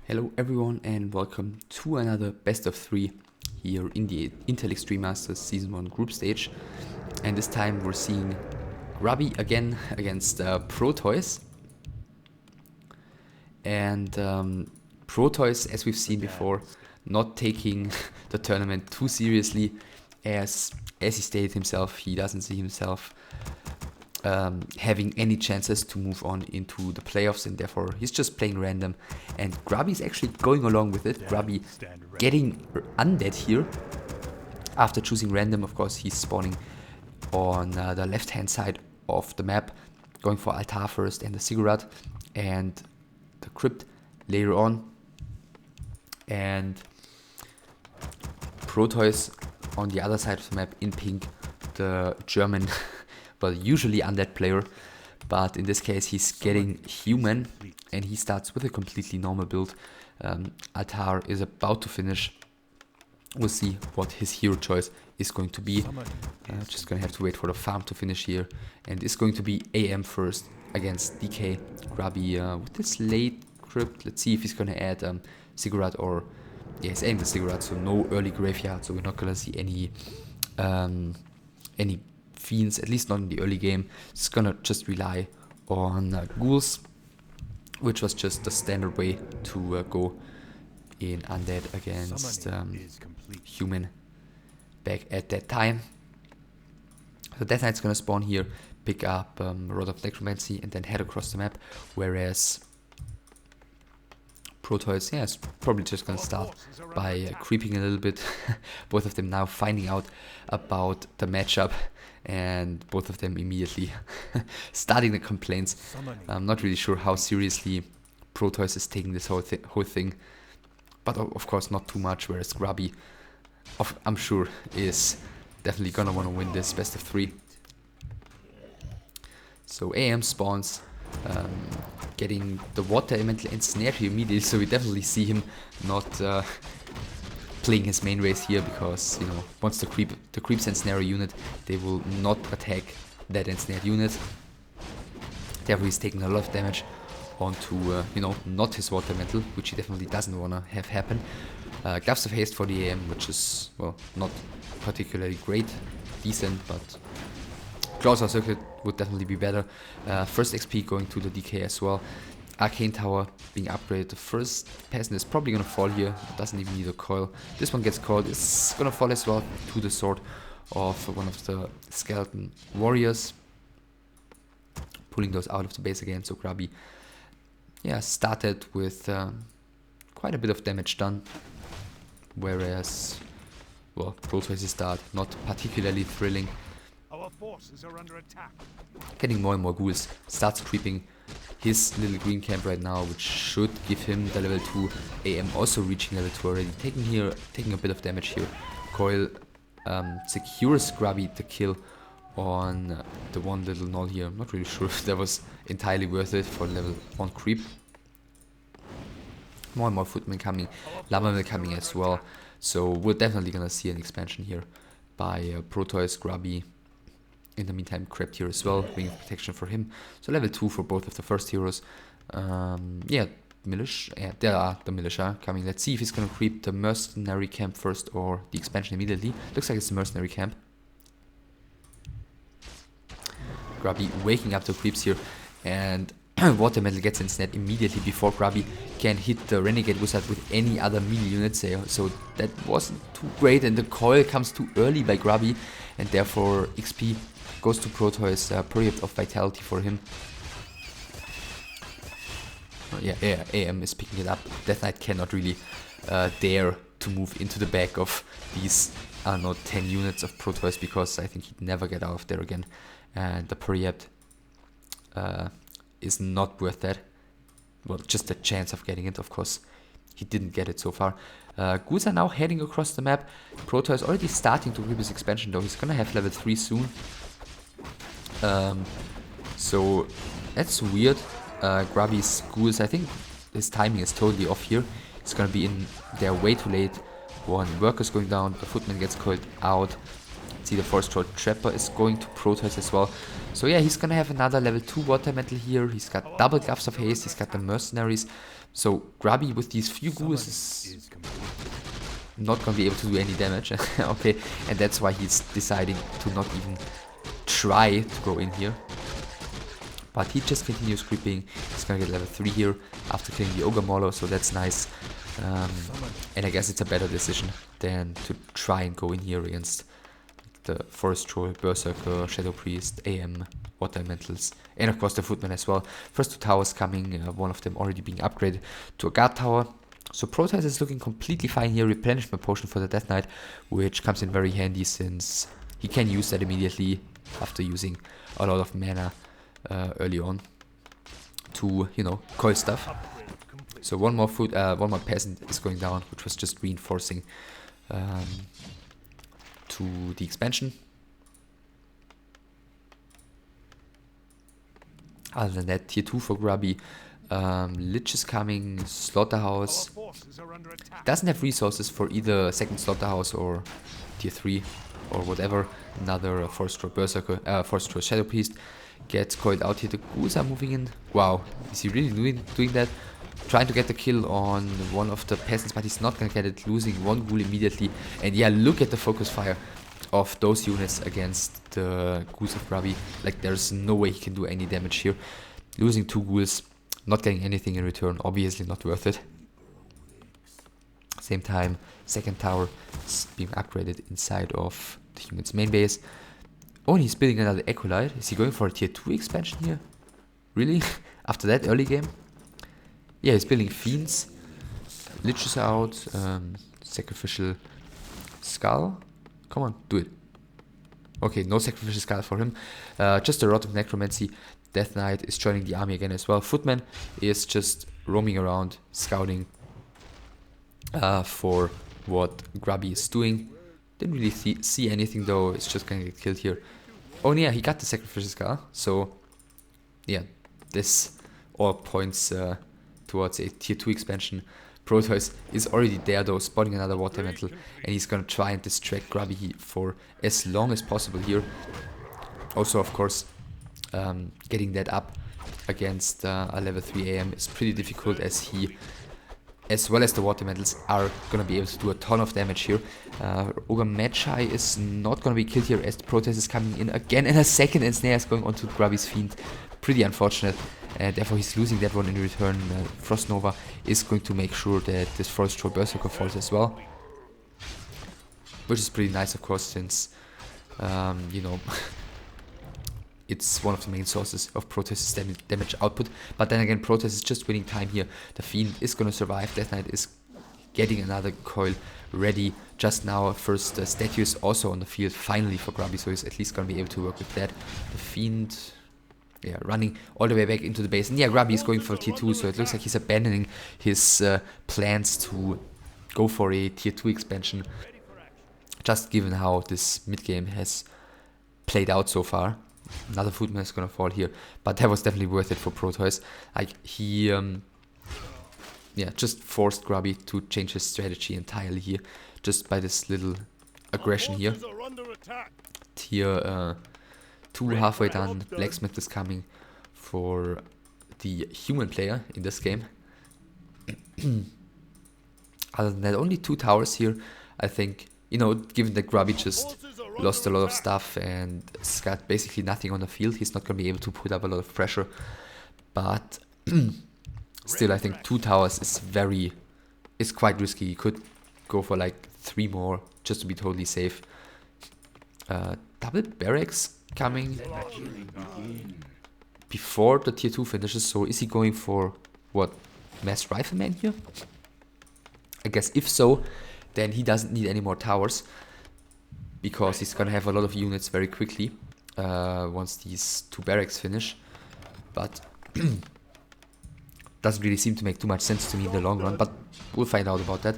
Hello everyone and welcome to another best of 3 here in the Intel Extreme Masters Season 1 group stage. And this time we're seeing Grubby again against Protois. And Protois, as we've seen before, not taking the tournament too seriously. As he stated himself, he doesn't see himself having any chances to move on into the playoffs, and therefore he's just playing random. And Grubby's actually going along with it. Grubby getting undead here after choosing random. Of course, he's spawning on the left hand side of the map, going for altar first and the ziggurat and the crypt later on. And Protois on the other side of the map in pink, the German but usually undead player, but in this case he's getting human and he starts with a completely normal build. Altar is about to finish. We'll see what his hero choice is going to be. Just gonna have to wait for the farm to finish here, and it's going to be IEM first against DK. Grubby with this late crypt. Let's see if he's gonna add ziggurat, or yeah, he's aiming the ziggurat, so no early graveyard, so we're not gonna see any fiends, at least not in the early game. It's gonna just rely on ghouls, which was just the standard way to go in undead against human back at that time. So Death Knight's gonna spawn here, pick up Rod of Necromancy and then head across the map, whereas Protois, yeah, is probably just gonna start by creeping a little bit. Both of them now finding out about the matchup, and both of them immediately starting the complaints. I'm not really sure how seriously Protois is taking this whole thing, but of course not too much, whereas Grubby, I'm sure, is definitely gonna want to win this best of 3. So IEM spawns, getting the water elemental ensnared here immediately, so we definitely see him not playing his main race here, because, you know, once the creeps ensnare a unit, they will not attack that ensnared unit. Therefore he's taking a lot of damage onto, you know, not his water elemental, which he definitely doesn't want to have happen. Gloves of Haste for the IEM, which is, well, not particularly great, decent, but Claws of Circuit would definitely be better. First XP going to the DK as well. Arcane Tower being upgraded. The first peasant is probably gonna fall here. Doesn't even need a coil. This one gets coiled. It's gonna fall as well to the sword of one of the skeleton warriors. Pulling those out of the base again. So Grubby, yeah, started with quite a bit of damage done. Whereas, well, Protois' start not particularly thrilling. Our forces are under attack. Getting more and more ghouls, starts creeping his little green camp right now, which should give him the level 2. IEM also reaching level 2 already, taking a bit of damage here. Coil secures Grubby the kill on the one little null here. I'm not really sure if that was entirely worth it for level 1 creep. More and more footmen coming, lava mill coming as well. So we're definitely gonna see an expansion here by Protois. Grubby in the meantime crept here as well, Ring of Protection for him. So level 2 for both of the first heroes. Yeah, militia. Yeah, there are the militia coming. Let's see if he's gonna creep the mercenary camp first or the expansion immediately. Looks like it's the mercenary camp. Grubby waking up the creeps here, and water metal gets ensnared immediately before Grubby can hit the renegade wizard with any other melee units there. So that wasn't too great, and the coil comes too early by Grubby, and therefore XP goes to Protois, period of vitality for him. Yeah, IEM is picking it up. Death Knight cannot really dare to move into the back of these, I don't know, 10 units of Protois, because I think he'd never get out of there again. And the period is not worth that. Well, just the chance of getting it, of course. He didn't get it so far. Ghouls are now heading across the map. Protois is already starting to grip his expansion though. He's gonna have level 3 soon. So that's weird. Grubby's ghouls, I think his timing is totally off here. It's gonna be in there way too late. One worker's going down, the footman gets called out. See, the Forest Troll Trapper is going to Protois as well. So yeah, he's gonna have another level 2 water metal here. He's got double Gloves of Haste, he's got the mercenaries. So Grubby with these few ghouls is not gonna be able to do any damage. Okay, and that's why he's deciding to not even try to go in here. But he just continues creeping. He's gonna get level 3 here after killing the Ogre Mauler, so that's nice. And I guess it's a better decision than to try and go in here against the Forest Troll, Berserker, Shadow Priest, AM, Water Elementals, and of course the Footman as well. First 2 towers coming, one of them already being upgraded to a guard tower. So Protois is looking completely fine here. Replenishment potion for the Death Knight, which comes in very handy since he can use that immediately after using a lot of mana early on to, you know, coil stuff. So one more peasant is going down, which was just reinforcing to the expansion. Other than that, tier 2 for Grubby. Lich is coming, Slaughterhouse doesn't have resources for either second Slaughterhouse or tier 3 or whatever. Another Forest Troll Berserker, Forest Troll Shadow Priest gets coiled out here. The ghouls are moving in. Wow, is he really doing that? Trying to get the kill on one of the peasants, but he's not gonna get it, losing one ghoul immediately. And yeah, look at the focus fire of those units against the ghouls of Grubby. Like, there's no way he can do any damage here. Losing 2 ghouls, not getting anything in return, obviously not worth it. Same time, second tower is being upgraded inside of the human's main base. Oh, and he's building another Ecolite. Is he going for a tier 2 expansion here? Really? After that early game? Yeah, he's building Fiends. Lich is out. Sacrificial Skull. Come on, do it. Okay, no Sacrificial Skull for him. Just a Rod of Necromancy. Death Knight is joining the army again as well. Footman is just roaming around, scouting for what Grubby is doing. Didn't really see anything though, it's just gonna get killed here. Oh yeah, he got the Sacrificial Skull, so yeah, this all points towards a tier 2 expansion. Protois is already there though, spotting another Water Elemental, and he's gonna try and distract Grubby for as long as possible here. Also, of course, getting that up against a level 3 AM is pretty difficult, as he, as well as the Water Elementals, are gonna be able to do a ton of damage here. Ogre Magi is not gonna be killed here, as the Protois is coming in again, and a second ensnare is going onto Grubby's Fiend. Pretty unfortunate, and therefore he's losing that one in return. Frost Nova is going to make sure that this Forest Troll Berserker falls as well, which is pretty nice, of course, since you know, it's one of the main sources of Protois' damage output. But then again, Protois is just winning time here. The Fiend is going to survive. Death Knight is getting another coil ready just now. First statue is also on the field finally for Grubby, so he's at least going to be able to work with that. The Fiend, yeah, running all the way back into the base. And yeah, Grubby is going for tier 2, so it looks like he's abandoning his plans to go for a tier 2 expansion, just given how this mid game has played out so far. Another Footman is gonna fall here, but that was definitely worth it for Protois. Like, he yeah, just forced Grubby to change his strategy entirely here, just by this little aggression here. Tier 2 halfway done. Blacksmith is coming for the human player in this game. Other than that, only 2 towers here. I think, you know, given that Grubby just lost a lot of stuff and has got basically nothing on the field, he's not going to be able to put up a lot of pressure. But still, I think 2 towers is quite risky. You could go for like 3 more just to be totally safe. Double barracks coming before the tier 2 finishes, so is he going for what, mass rifleman here? I guess if so, then he doesn't need any more towers, because he's gonna have a lot of units very quickly once these 2 barracks finish. But doesn't really seem to make too much sense to me in the long run, but we'll find out about that.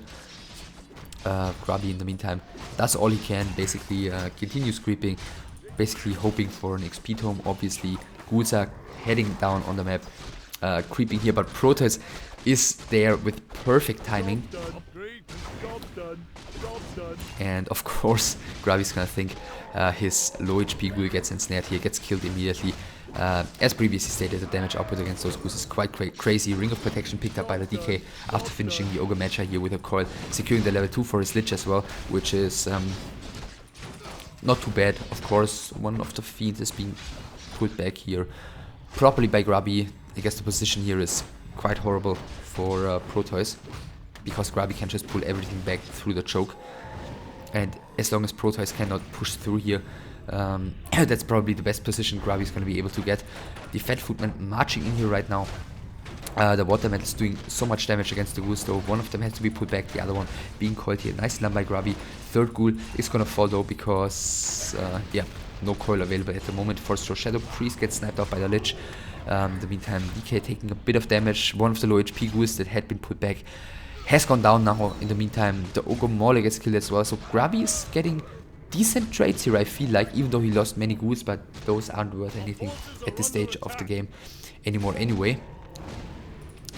Grubby in the meantime does all he can, basically continues creeping, basically hoping for an XP tome. Obviously ghouls are heading down on the map, creeping here, but Protois is there with perfect timing. And of course Grubby's gonna think his low HP ghoul gets ensnared here, gets killed immediately. As previously stated, the damage output against those goose is quite crazy. Ring of Protection picked up by the DK after finishing the Ogre Matcher here with a coil, securing the level 2 for his Lich as well, which is not too bad. Of course, one of the Fiends is being pulled back here properly by Grubby. I guess the position here is quite horrible for Protois, because Grubby can just pull everything back through the choke. And as long as Protois cannot push through here, that's probably the best position Grubby is going to be able to get. The Fat Footman marching in here right now. The Water Metal is doing so much damage against the ghouls though. One of them has to be pulled back, the other one being coiled here. Nice done by Grubby. Third ghoul is going to fall though, because, yeah, no coil available at the moment. Force Throw Shadow Priest gets sniped out by the Lich. In the meantime, DK taking a bit of damage. One of the low HP ghouls that had been pulled back has gone down now. In the meantime, the Ogre Mauler gets killed as well. So Grubby is getting decent trades here, I feel like, even though he lost many ghouls, but those aren't worth anything at this stage of the game anymore anyway.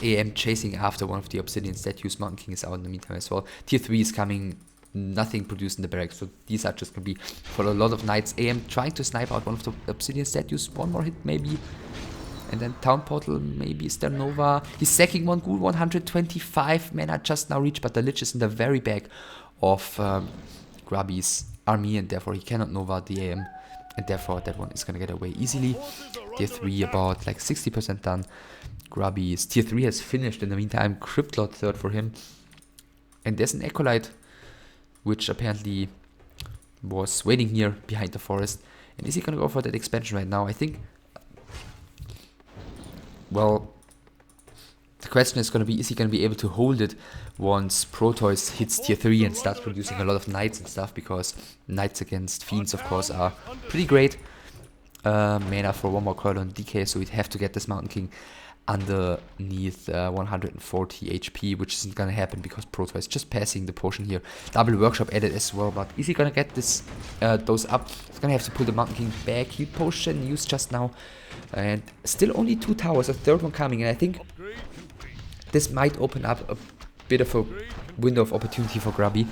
IEM chasing after one of the Obsidian statues. Mountain King is out in the meantime as well. Tier 3 is coming, nothing produced in the barracks, so these are just going to be for a lot of knights. IEM trying to snipe out one of the Obsidian statues. One more hit maybe. And then Town Portal, maybe is there Nova. He's sacking one ghoul, 125 mana just now reached, but the Lich is in the very back of Grubby's army, and therefore he cannot Nova the IEM, and therefore that one is going to get away easily. Tier 3 about like 60% done. Grubby's Tier 3 has finished in the meantime. Cryptlord third for him. And there's an Acolyte, which apparently was waiting here behind the forest. And is he going to go for that expansion right now? I think, well, the question is going to be, is he going to be able to hold it once Protois hits Tier 3 and starts producing a lot of Knights and stuff, because Knights against Fiends, of course, are pretty great. Mana for one more coil on DK, so we'd have to get this Mountain King underneath 140 HP, which isn't gonna happen because Protois is just passing the potion here. Double Workshop added as well, but is he gonna get this those up? He's gonna have to pull the Mountain King back. Heal potion used just now, and still only 2 towers, a third one coming, and I think this might open up a bit of a window of opportunity for Grubby,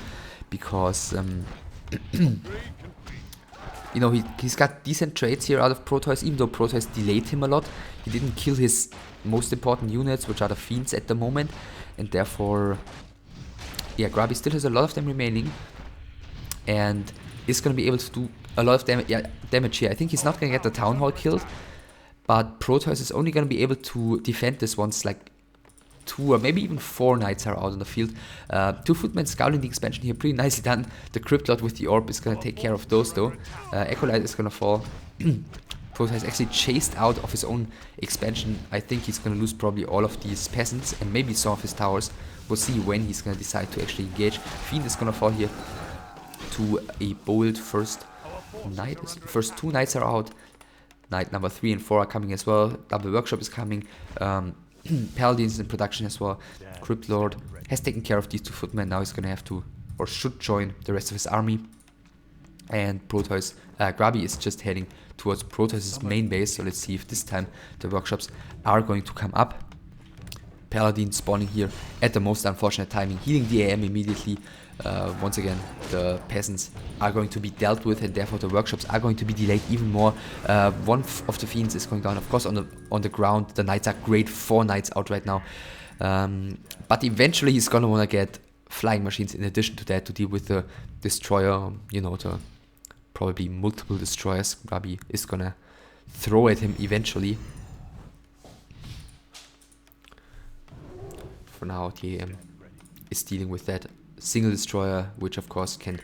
because you know, he's got decent trades here out of Protois, even though Protois delayed him a lot. He didn't kill his most important units, which are the Fiends at the moment, and therefore, yeah, Grubby still has a lot of them remaining, and is going to be able to do a lot of damage here. I think he's not going to get the Town Hall killed, but Protois is only going to be able to defend this once like 2 or maybe even 4 knights are out on the field. 2 footmen scouting the expansion here, pretty nicely done. The Cryptlord with the orb is going to take care of those though. Acolyte is going to fall. Protois is actually chased out of his own expansion. I think he's going to lose probably all of these peasants and maybe some of his towers. We'll see when he's going to decide to actually engage. Fiend is going to fall here to a bold first knight. First 2 knights are out. Knight number 3 and 4 are coming as well. Double Workshop is coming. Paladins in production as well. Cryptlord has taken care of these 2 footmen. Now he's going to have to, or should join the rest of his army. And Protois, Grubby is just heading towards Protois' main base. So let's see if this time the workshops are going to come up. Paladin spawning here at the most unfortunate timing, healing the IEM immediately. Once again, the peasants are going to be dealt with, and therefore the workshops are going to be delayed even more. One of the Fiends is going down, of course, on the ground. The Knights are great, 4 Knights out right now. But eventually he's going to want to get Flying Machines in addition to that to deal with the Destroyer, you know, the probably multiple Destroyers Grubby is going to throw at him eventually. For now, the IEM is dealing with that single Destroyer, which of course can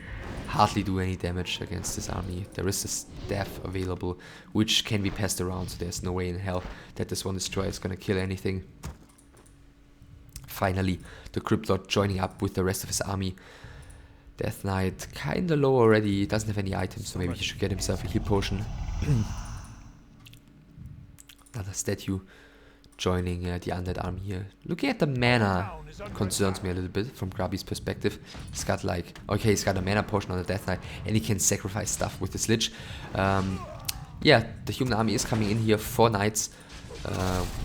hardly do any damage against this army. There is a staff available, which can be passed around, so there's no way in hell that this one Destroyer is going to kill anything. Finally, the Cryptlord joining up with the rest of his army. Death Knight kinda low already, doesn't have any items, so maybe he should get himself a heal potion. Another statue joining the undead army here. Looking at the mana concerns me a little bit from Grubby's perspective. He's got like, okay, he's got a mana potion on the Death Knight, and he can sacrifice stuff with his Lich. Yeah, the human army is coming in here, 4 knights.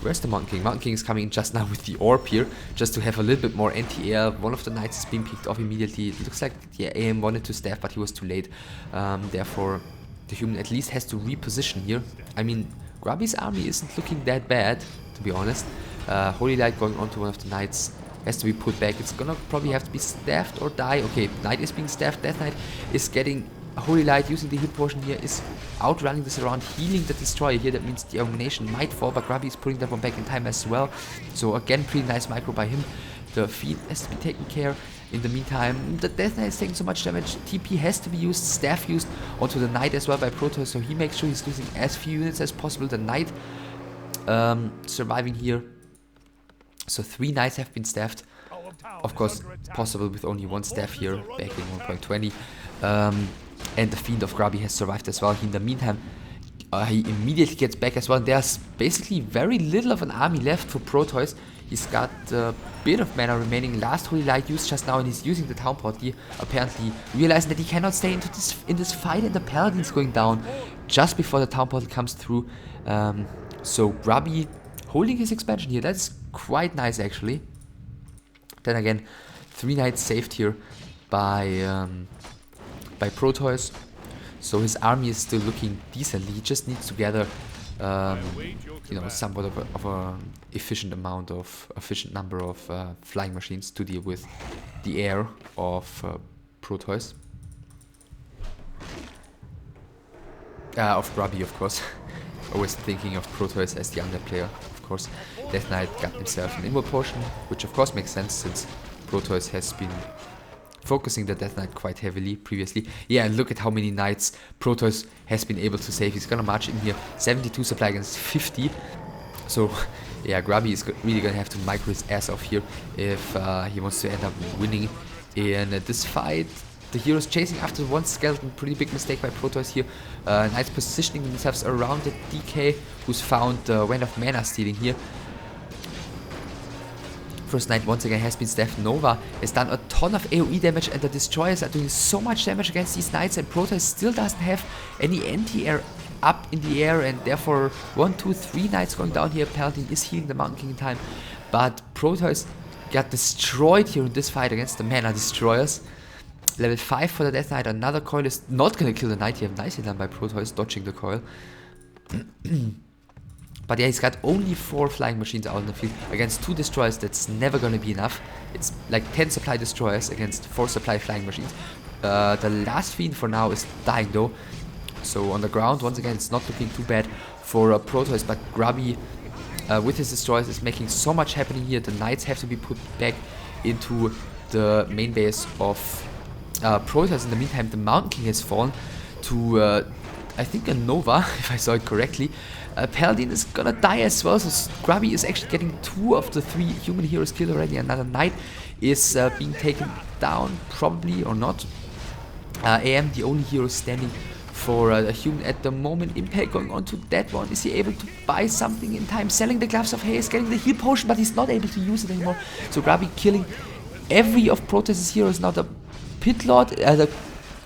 Where's the Mountain King? Mountain King is coming in just now with the orb here, just to have a little bit more anti-air. One of the knights is being picked off immediately. It looks like the IEM wanted to staff, but he was too late. Therefore, the human at least has to reposition here. I mean, Grubby's army isn't looking that bad, to be honest. Holy Light going on to one of the knights has to be put back. It's gonna probably have to be staffed or die. Okay, Knight is being staffed. Death Knight is getting Holy Light, using the hit portion here, is outrunning this around, healing the Destroyer here. That means the Abomination might fall, but Grubby is putting that one back in time as well. So again, pretty nice micro by him. The Fiend has to be taken care. In the meantime, the Death Knight is taking so much damage. TP has to be used, staff used onto the Knight as well by Protois, so he makes sure he's losing as few units as possible. The Knight surviving here. So 3 Knights have been staffed. Of course, possible with only 1 staff here, back in 1.20. And the Fiend of Grubby has survived as well. In the meantime, he immediately gets back as well. There's basically very little of an army left for Protois. He's got a bit of mana remaining. Last Holy Light used just now, and he's using the Town Portal, apparently realizing that he cannot stay in this fight, and the Paladin's going down just before the Town Portal comes through. So Grubby holding his expansion here. That's quite nice, actually. Then again, 3 Knights saved here by Protois. So his army is still looking decently. He just needs to gather you know, somewhat of a efficient number of flying machines to deal with the air of Protois. Of Grubby, of course. Always thinking of Protois as the underplayer, of course. Death Knight got himself an inward potion, which of course makes sense since Protois has been focusing the Death Knight quite heavily previously. Yeah, and look at how many knights Protois has been able to save. He's gonna march in here, 72 supply against 50. So yeah, Grubby is really gonna have to micro his ass off here if he wants to end up winning in this fight. The heroes chasing after 1 skeleton, pretty big mistake by Protois here. Knights positioning themselves around the DK, who's found Wind of Mana stealing here. First Knight once again has been staffed. Nova has done a ton of AoE damage, and the Destroyers are doing so much damage against these Knights, and Protois still doesn't have any anti-air up in the air, and therefore 1, 2, 3 Knights going down here. Paladin is healing the Mountain King in time, but Protois got destroyed here in this fight against the Mana Destroyers. Level 5 for the Death Knight. Another coil is not going to kill the Knight here. Nicely done by Protois, dodging the coil. But yeah, he's got only 4 flying machines out in the field. Against 2 destroyers, that's never going to be enough. It's like 10 supply destroyers against 4 supply flying machines. The last Fiend for now is dying though. So on the ground, once again, it's not looking too bad for Protois. But Grubby, with his destroyers, is making so much happening here. The Knights have to be put back into the main base of Protois. In the meantime, the Mountain King has fallen to, I think, a Nova, if I saw it correctly. Paladin is gonna die as well, so Grubby is actually getting 2 of the 3 human heroes killed already. Another Knight is being taken down, probably, or not. IEM, the only hero standing for a human at the moment. Impact going on to that one. Is he able to buy something in time? Selling the Gloves of Haze, getting the heal potion, but he's not able to use it anymore. So Grubby killing every of Protois' heroes. Now the Pit Lord, the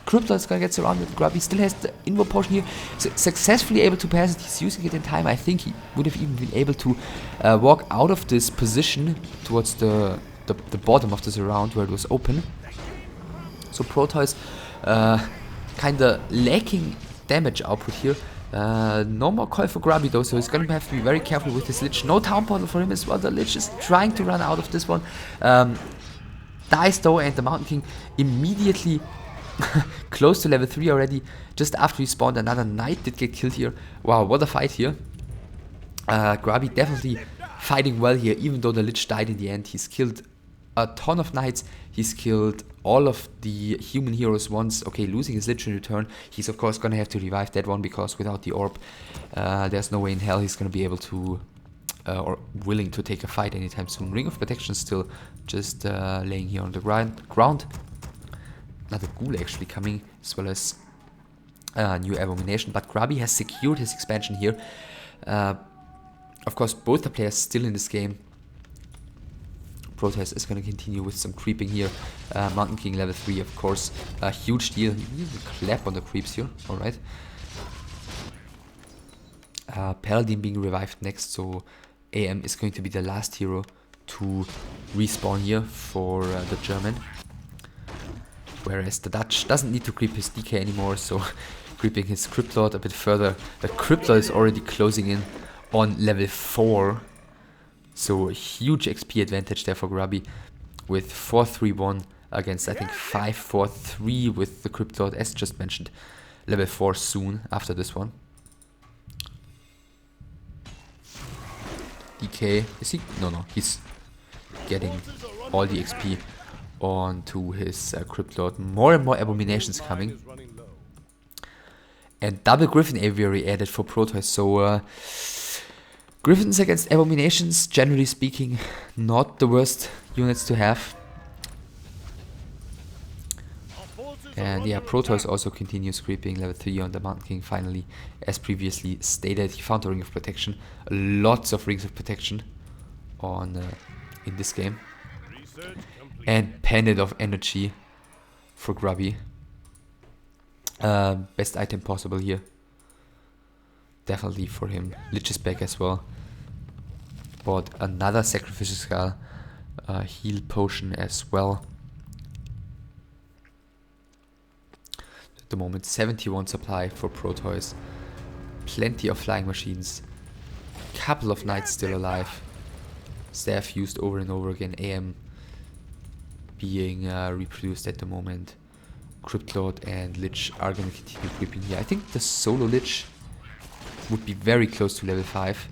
Crypt Lord is gonna get surrounded. Grubby still has the inward potion here, successfully able to pass it. He's using it in time. I think he would have even been able to walk out of this position towards the bottom of this round where it was open. So Protois kinda lacking damage output here. No more coil for Grubby though, so he's gonna have to be very careful with his Lich. No Town Portal for him as well. The Lich is trying to run out of this one. Dies though, and the Mountain King immediately close to level 3 already. Just after he spawned, another Knight did get killed here. Wow, what a fight here. Grubby definitely fighting well here, even though the Lich died in the end. He's killed a ton of Knights. He's killed all of the human heroes once. Okay, losing his Lich in return. He's of course gonna have to revive that one, because without the orb, there's no way in hell he's gonna be able to or willing to take a fight anytime soon. Ring of Protection still just laying here on the ground. Another Ghoul actually coming, as well as new Abomination. But Grubby has secured his expansion here. Of course, both the players still in this game. Protois is going to continue with some creeping here. Mountain King level 3, of course. A huge deal. Clap on the creeps here. Alright. Paladin being revived next, so IEM is going to be the last hero to respawn here for the German. Whereas the Dutch doesn't need to creep his DK anymore, so creeping his Crypt Lord a bit further. The Crypt Lord is already closing in on level 4. So a huge XP advantage there for Grubby with 4-3-1 against I think 5-4-3 with the Crypt Lord as just mentioned. Level 4 soon after this one. DK, is he? No, he's getting all the XP onto his Crypt Lord. More and more abominations coming. And double Griffin Aviary added for Protois. So Griffins against abominations, generally speaking, not the worst units to have. And yeah, Protois also continues creeping level 3 on the Mountain King finally. As previously stated, he found a Ring of Protection. Lots of Rings of Protection on in this game. And Pendant of Energy for Grubby. Best item possible here. Definitely for him. Lich is back as well. Bought another Sacrificial Skull. Heal Potion as well. At the moment 71 supply for Protois. Plenty of flying machines. Couple of knights still alive. Staff used over and over again. AM being reproduced at the moment. Crypt Lord and Lich are going to continue creeping here. I think the solo Lich would be very close to level 5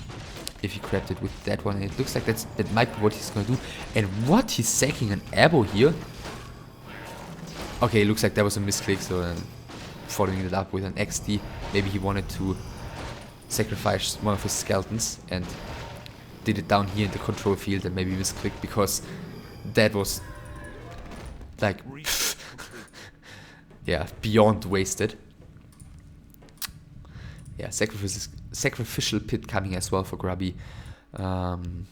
if he grabbed it with that one. And it looks like that might be what he's going to do. And what? He's sacking an abo here? Okay, it looks like that was a misclick, so following it up with an XD. Maybe he wanted to sacrifice one of his skeletons and did it down here in the control field and maybe misclicked because that was like yeah, beyond wasted. Yeah, sacrificial pit coming as well for Grubby. And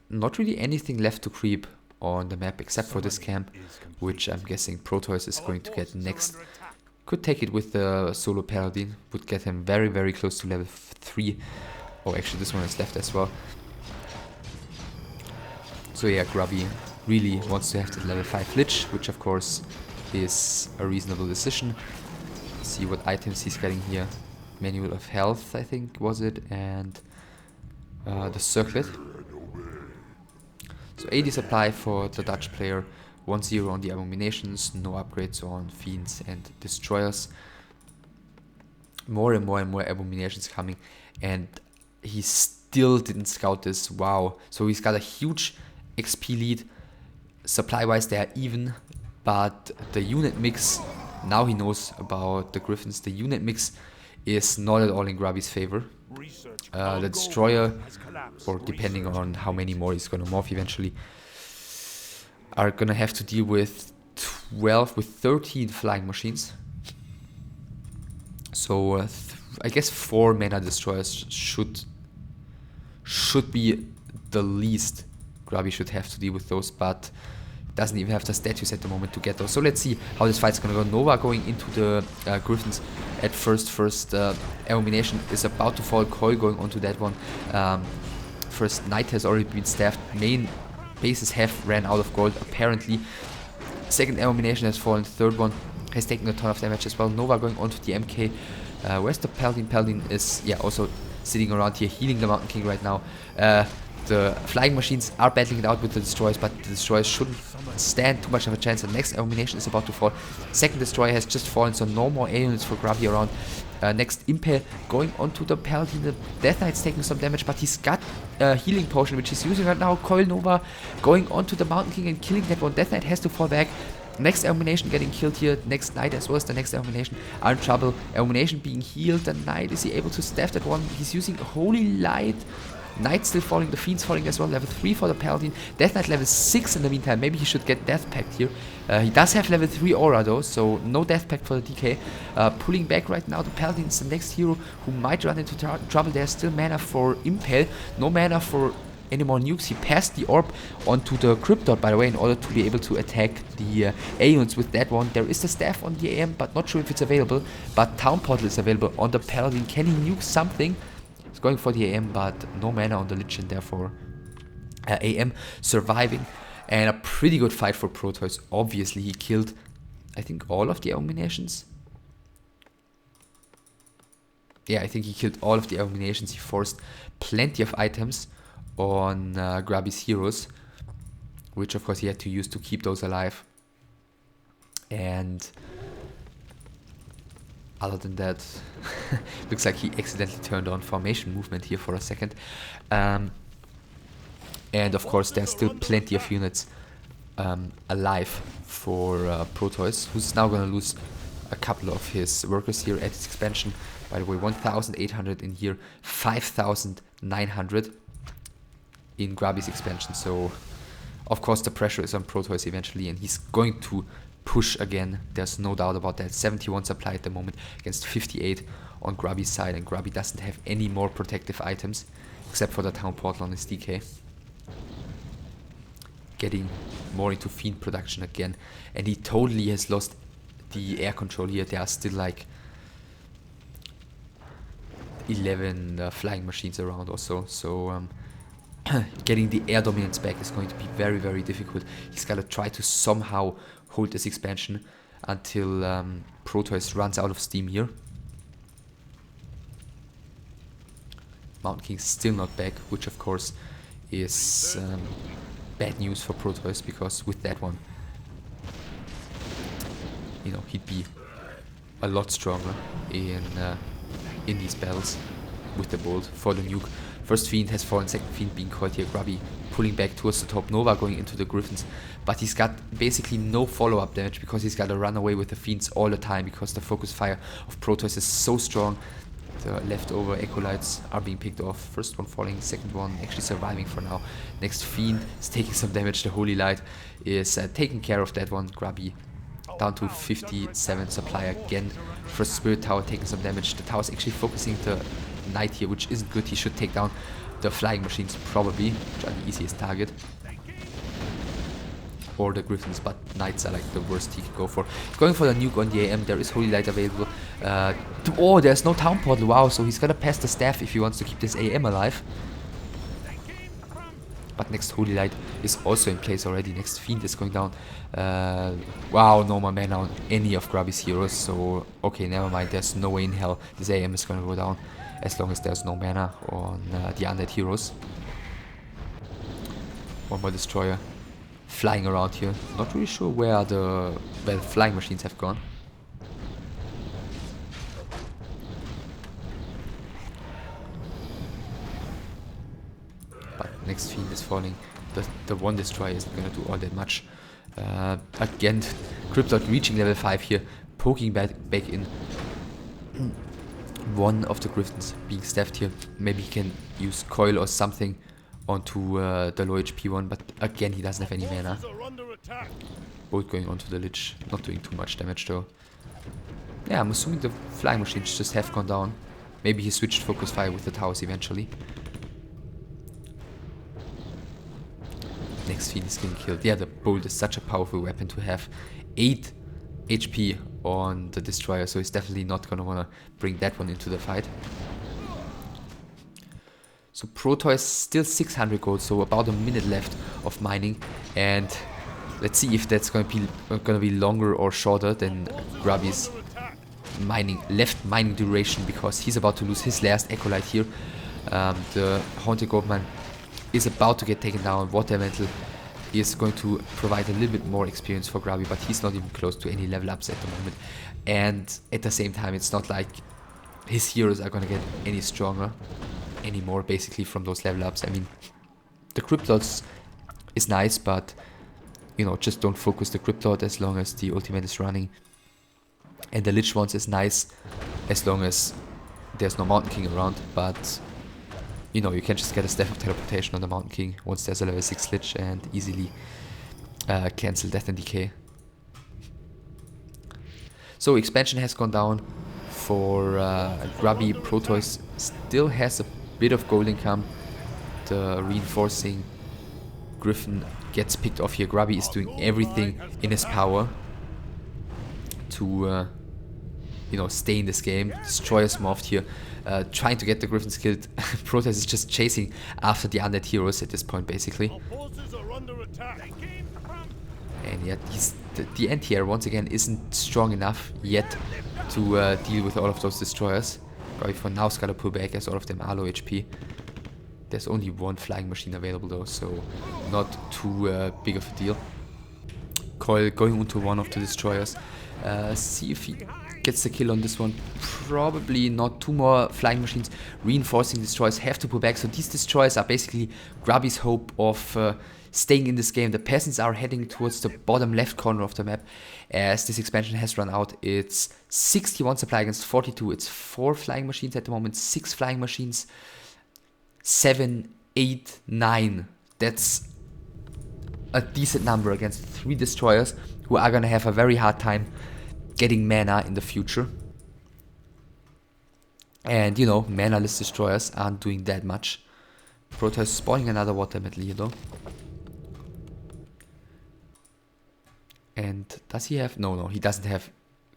not really anything left to creep on the map except for this camp, which I'm guessing Protois is going to get next. Could take it with the solo paladin, would get him very, very close to level 3. Oh, actually this one is left as well. So yeah, Grubby really wants to have the level 5 Lich, which of course is a reasonable decision. See what items he's getting here. Manual of Health, I think was it, and the Circlet. So 80 supply for the Dutch player, 1-0 on the Abominations, no upgrades on Fiends and Destroyers. More and more Abominations coming, and he still didn't scout this. Wow. So he's got a huge XP lead. Supply-wise they are even, but the unit mix, now he knows about the Griffins, the unit mix is not at all in Grubby's favor. The Destroyer, or depending on how many more he's gonna morph eventually, are gonna have to deal with 13 flying machines. So I guess 4 mana Destroyers should be the least Grubby should have to deal with those, but doesn't even have the statues at the moment to get those. So let's see how this fight's gonna go. Nova going into the Griffins at first. Abomination is about to fall. Coil going onto that one. First Knight has already been staffed. Main bases have ran out of gold apparently. Second Abomination has fallen. Third one has taken a ton of damage as well. Nova going onto the MK. Where's the Paladin? Paladin is also sitting around here healing the Mountain King right now. The flying machines are battling it out with the Destroyers, but the Destroyers shouldn't stand too much of a chance. The next Abomination is about to fall. Second Destroyer has just fallen, so no more A units for Grubby around. Next Impale going onto the Paladin. The Death Knight's taking some damage, but he's got a healing potion, which he's using right now. Coil Nova going onto the Mountain King and killing that one. Death Knight has to fall back. Next Abomination getting killed here. Next Knight as well as the next Abomination are in trouble. Abomination being healed. The Knight, is he able to staff that one? He's using Holy Light. Knight still falling, the Fiend's falling as well. Level 3 for the Paladin. Death Knight level 6 in the meantime. Maybe he should get Death Pact here. He does have level 3 aura though, so no Death Pact for the DK. Pulling back right now. The Paladin is the next hero who might run into trouble. There's still mana for Impale. No mana for any more nukes. He passed the orb onto the Crypt Lord, by the way, in order to be able to attack the Aeons with that one. There is the staff on the AM, but not sure if it's available. But Town Portal is available on the Paladin. Can he nuke something? He's going for the AM, but no mana on the Lich, and therefore AM surviving. And a pretty good fight for Protois. Obviously, he killed, I think, all of the Abominations. yeah, I think he killed all of the eliminations. He forced plenty of items on Grubby's heroes, which of course he had to use to keep those alive. And other than that, looks like he accidentally turned on formation movement here for a second. And of course there's still plenty of units alive for Protois, who's now gonna lose a couple of his workers here at his expansion. By the way, 1,800 in here, 5,900 in Grubby's expansion. So of course the pressure is on Protois eventually, and he's going to push again. There's no doubt about that. 71 supply at the moment against 58 on Grubby's side, and Grubby doesn't have any more protective items except for the town portal on his DK. Getting more into fiend production again, and he totally has lost the air control here. There are still like 11 flying machines around or so, so getting the air dominance back is going to be very, very difficult. He's gotta try to somehow hold this expansion until Protois runs out of steam here. Mountain King's still not back, which of course is bad news for Protois, because with that one, you know, he'd be a lot stronger in these battles with the bolt for the nuke. First Fiend has fallen, second Fiend being caught here. Grubby pulling back towards the top, Nova going into the Griffins, but he's got basically no follow-up damage because he's got to run away with the Fiends all the time because the focus fire of Protois is so strong. The leftover Ecolites are being picked off. First one falling, second one actually surviving for now. Next Fiend is taking some damage. The Holy Light is taking care of that one. Grubby down to 57 supply again. First Spirit Tower taking some damage. The tower's actually focusing the Knight here, which isn't good. He should take down the flying machines probably, which are the easiest target. Or the Griffins, but Knights are like the worst he can go for. Going for the nuke on the IEM. There is Holy Light available. Oh, there's no town portal. Wow, so he's gonna pass the staff if he wants to keep this IEM alive. But next Holy Light is also in place already. Next Fiend is going down. Wow, no more mana on any of Grubby's heroes. So, okay, never mind. There's no way in hell this IEM is gonna go down as long as there's no mana on the undead heroes. One more destroyer flying around here. Not really sure where the flying machines have gone. But next Fiend is falling. The one destroyer isn't gonna do all that much. Again, Cryptod reaching level 5 here, poking back in. One of the Griffins being staffed here. Maybe he can use coil or something onto the low HP one, but again he doesn't have any mana. Both going onto the Lich, not doing too much damage though. Yeah, I'm assuming the flying machines just have gone down. Maybe he switched focus fire with the towers eventually. Next Fiend is getting killed. Yeah, the bolt is such a powerful weapon to have. 8 HP on the destroyer, so he's definitely not gonna wanna bring that one into the fight. So Protois still 600 gold, so about a minute left of mining, and let's see if that's gonna be longer or shorter than Grubby's mining duration, because he's about to lose his last Acolyte here. The Haunted Goldman is about to get taken down. Water Elemental is going to provide a little bit more experience for Grubby, but he's not even close to any level ups at the moment. And at the same time, it's not like his heroes are gonna get any stronger anymore, basically, from those level ups. I mean, the Cryptods is nice, but you know, just don't focus the Cryptod as long as the ultimate is running. And the Lich ones is nice as long as there's no Mountain King around, but you know, you can just get a Staff of Teleportation on the Mountain King once there's a level 6 Lich and easily cancel Death and Decay. So expansion has gone down for Grubby. Protois still has a bit of gold income. The reinforcing Griffin gets picked off here. Grubby is doing everything in his power to you know, stay in this game. Destroyers morphed here, trying to get the Griffins killed. Protois is just chasing after the undead heroes at this point, basically. And yet the anti-air once again isn't strong enough yet to deal with all of those destroyers. Grubby for now is gonna pull back as all of them are low HP. There's only one flying machine available though, so not too big of a deal. Coil going into one of the destroyers. See if he gets the kill on this one. Probably not. Two more flying machines. Reinforcing destroyers have to pull back. So these destroyers are basically Grubby's hope of staying in this game. The peasants are heading towards the bottom left corner of the map as this expansion has run out. It's 61 supply against 42. It's 4 flying machines at the moment. 6 flying machines. 7, 8, 9. That's a decent number against 3 destroyers who are gonna have a very hard time getting mana in the future. And you know, mana-less destroyers aren't doing that much. Protois is spawning another water metal here though. And does he have? No, he doesn't have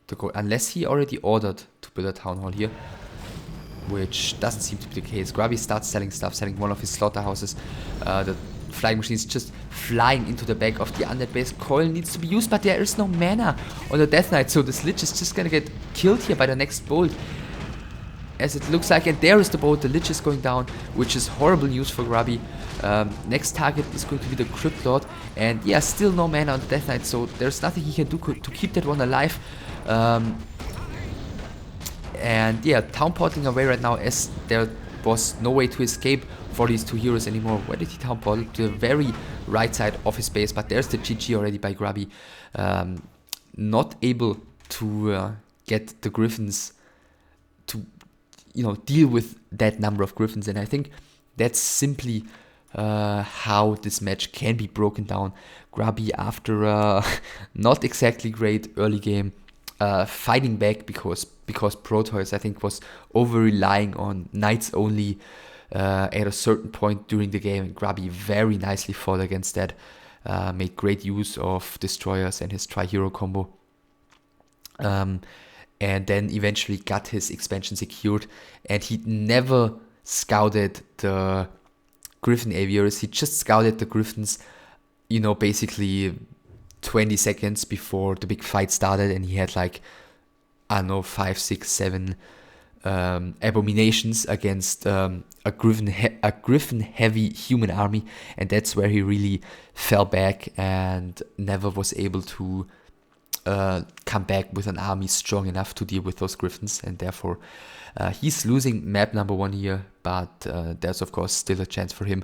the gold. Unless he already ordered to build a town hall here. Which doesn't seem to be the case. Grubby starts selling stuff, selling one of his slaughterhouses. The flying machine is just flying into the back of the undead base. Coil needs to be used, but there is no mana on the Death Knight, so this Lich is just gonna get killed here by the next bolt. As it looks like, and there is the bolt, the Lich is going down, which is horrible news for Grubby. Next target is going to be the Crypt Lord, and yeah, still no mana on the Death Knight, so there's nothing he can do to keep that one alive. And yeah, town porting away right now as there was no way to escape for these 2 heroes anymore. Where did he town port? To the very right side of his base, but there's the GG already by Grubby. Not able to get the Griffins to, you know, deal with that number of Griffins, and I think that's simply how this match can be broken down. Grubby, after not exactly great early game, fighting back because Protois, I think, was over-relying on knights only at a certain point during the game, and Grubby very nicely fought against that, made great use of destroyers and his tri-hero combo, and then eventually got his expansion secured, and he never scouted the Griffin aviators. He just scouted the Griffins, you know, basically 20 seconds before the big fight started, and he had like, I don't know, 5, 6, 7 abominations against a Griffin heavy human army, and that's where he really fell back and never was able to come back with an army strong enough to deal with those Griffins, and therefore he's losing map number 1 here, but there's of course still a chance for him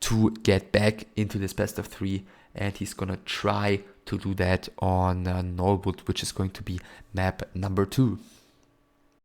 to get back into this best of 3, and he's gonna try to do that on Norwood, which is going to be map number 2.